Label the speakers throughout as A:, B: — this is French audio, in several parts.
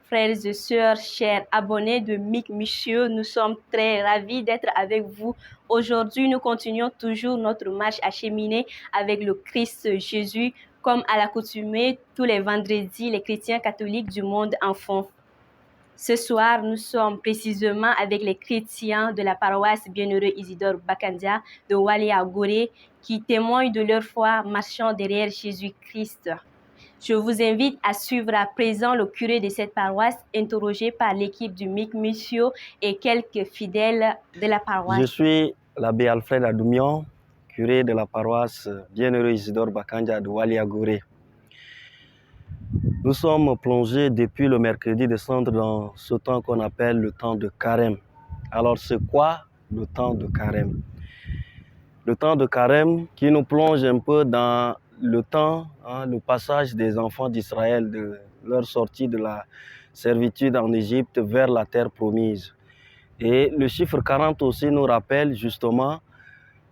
A: frères et sœurs, chers abonnés de Mic Michaud, nous sommes très ravis d'être avec vous. Aujourd'hui, nous continuons toujours notre marche à cheminer avec le Christ Jésus. Comme à l'accoutumée, tous les vendredis, les chrétiens catholiques du monde en font. Ce soir, nous sommes précisément avec les chrétiens de la paroisse Bienheureux Isidore Bakandia de Waliagoré qui témoignent de leur foi marchant derrière Jésus-Christ. Je vous invite à suivre à présent le curé de cette paroisse, interrogé par l'équipe du Mic Michaud et quelques fidèles de la paroisse.
B: Je suis l'abbé Alfred Adoumian, curé de la paroisse Bienheureux Isidore Bakandia de Waliagoré. Nous sommes plongés depuis le mercredi de Cendre dans ce temps qu'on appelle le temps de Carême. Alors c'est quoi le temps de Carême? Le temps de Carême qui nous plonge un peu dans le temps, le passage des enfants d'Israël, de leur sortie de la servitude en Égypte vers la terre promise. Et le chiffre 40 aussi nous rappelle justement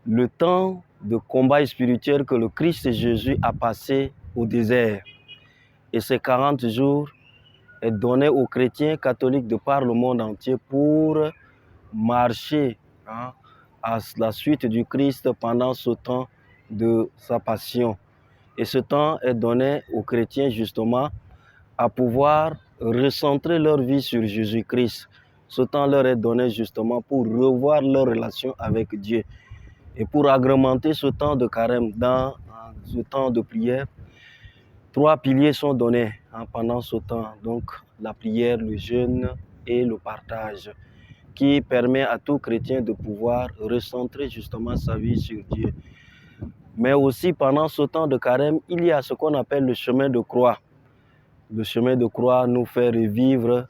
B: le temps de combat spirituel que le Christ Jésus a passé au désert. Et ces 40 jours est donné aux chrétiens catholiques de par le monde entier pour marcher à la suite du Christ pendant ce temps de sa passion. Et ce temps est donné aux chrétiens justement à pouvoir recentrer leur vie sur Jésus-Christ. Ce temps leur est donné justement pour revoir leur relation avec Dieu. Et pour agrémenter ce temps de carême dans ce temps de prière, 3 piliers sont donnés pendant ce temps. Donc la prière, le jeûne et le partage, qui permet à tout chrétien de pouvoir recentrer justement sa vie sur Dieu. Mais aussi pendant ce temps de carême, il y a ce qu'on appelle le chemin de croix. Le chemin de croix nous fait revivre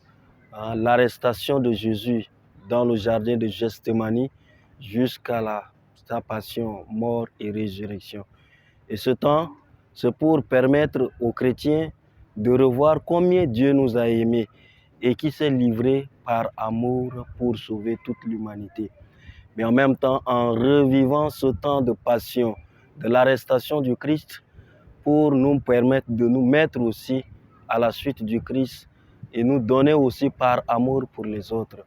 B: l'arrestation de Jésus dans le jardin de Gethsémani jusqu'à sa passion, mort et résurrection. Et ce temps, c'est pour permettre aux chrétiens de revoir combien Dieu nous a aimés et qui s'est livré par amour pour sauver toute l'humanité. Mais en même temps, en revivant ce temps de passion, de l'arrestation du Christ, pour nous permettre de nous mettre aussi à la suite du Christ et nous donner aussi par amour pour les autres.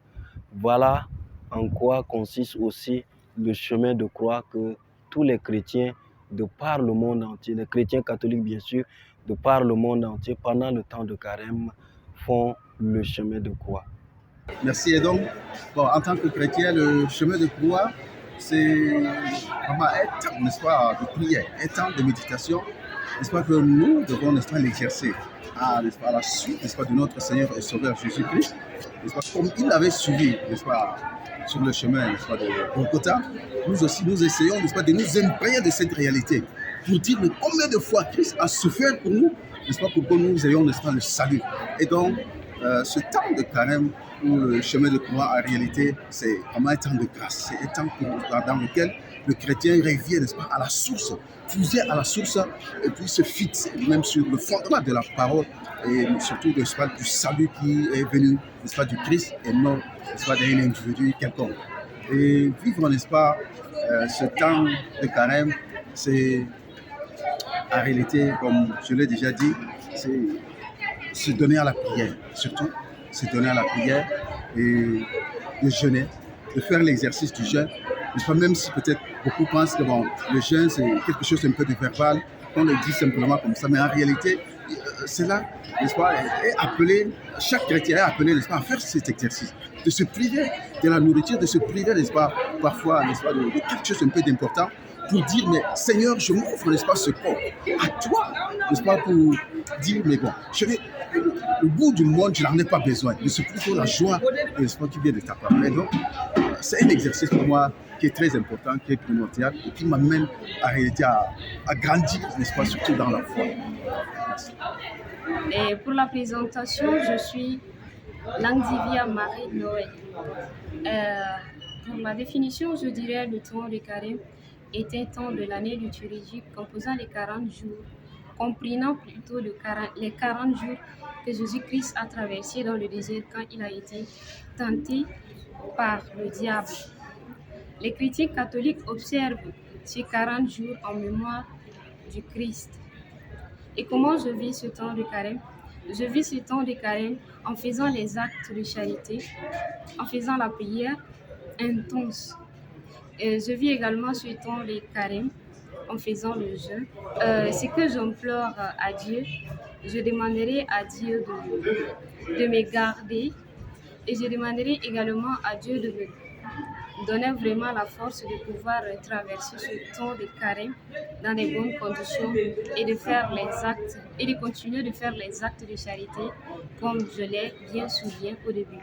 B: Voilà en quoi consiste aussi le chemin de croix que tous les chrétiens de par le monde entier, les chrétiens catholiques bien sûr, de par le monde entier, pendant le temps de carême, font le chemin de croix.
C: Merci. Et donc, en tant que chrétien, le chemin de croix, c'est vraiment un temps, n'est-ce pas, de prière, un temps de méditation, n'est-ce pas, que nous devons, n'est-ce pas, l'exercer à la suite, n'est-ce pas, de notre Seigneur et Sauveur Jésus-Christ, n'est-ce pas, comme il l'avait suivi, n'est-ce pas, sur le chemin, n'est-ce pas, de Golgotha. Nous aussi, nous essayons, n'est-ce pas, de nous imprégner de cette réalité pour dire mais combien de fois Christ a souffert pour nous, n'est-ce pas, pour que nous ayons, n'est-ce pas, le salut. Et donc, ce temps de carême ou le chemin de croix, en réalité, c'est vraiment un temps de grâce. C'est un temps dans lequel le chrétien revient, n'est-ce pas, à la source, puiser à la source et puis se fixe même sur le fondement de la parole et surtout, n'est-ce pas, du salut qui est venu, n'est-ce pas, du Christ et non, n'est-ce pas, d'un individu quelconque. Et vivre, n'est-ce pas, ce temps de carême, c'est en réalité, comme je l'ai déjà dit, c'est se donner à la prière, surtout se donner à la prière et de jeûner, de faire l'exercice du jeûne. Même si peut-être beaucoup pensent que bon, le jeûne c'est quelque chose d'un peu de verbal, qu'on le dit simplement comme ça, mais en réalité, cela, n'est-ce pas, est appelé, chaque chrétien est appelé, n'est-ce pas, à faire cet exercice, de se priver de la nourriture, de se priver, n'est-ce pas, parfois, n'est-ce pas, de quelque chose d'un peu d'important, pour dire, mais Seigneur, je m'offre, n'est-ce pas, ce corps à toi, n'est-ce pas, pour dire, mais bon, le bout du monde, je n'en ai pas besoin, mais c'est plutôt la joie, n'est-ce pas, qui vient de ta part. Et donc, c'est un exercice pour moi qui est très important, qui est primordial et qui m'amène en réalité à grandir, n'est-ce pas, surtout dans la foi. Merci.
D: Et pour la présentation, je suis Langdivia Marie-Noël. Pour ma définition, je dirais le temps de carême est un temps de l'année liturgique composant les 40 jours, comprenant plutôt les 40 jours que Jésus-Christ a traversé dans le désert quand il a été tenté par le diable. Les chrétiens catholiques observent ces 40 jours en mémoire du Christ. Et comment je vis ce temps de carême? Je vis ce temps de carême en faisant les actes de charité, en faisant la prière intense. Je vis également ce temps de carême en faisant le jeûne. Ce que j'implore à Dieu, je demanderai à Dieu de me garder et je demanderai également à Dieu de me donner vraiment la force de pouvoir traverser ce temps de carême dans de bonnes conditions et de faire les actes et de continuer de faire les actes de charité comme je l'ai bien souligné au début.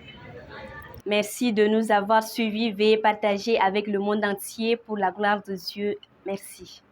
A: Merci de nous avoir suivis. Veuillez partager avec le monde entier pour la gloire de Dieu. Merci.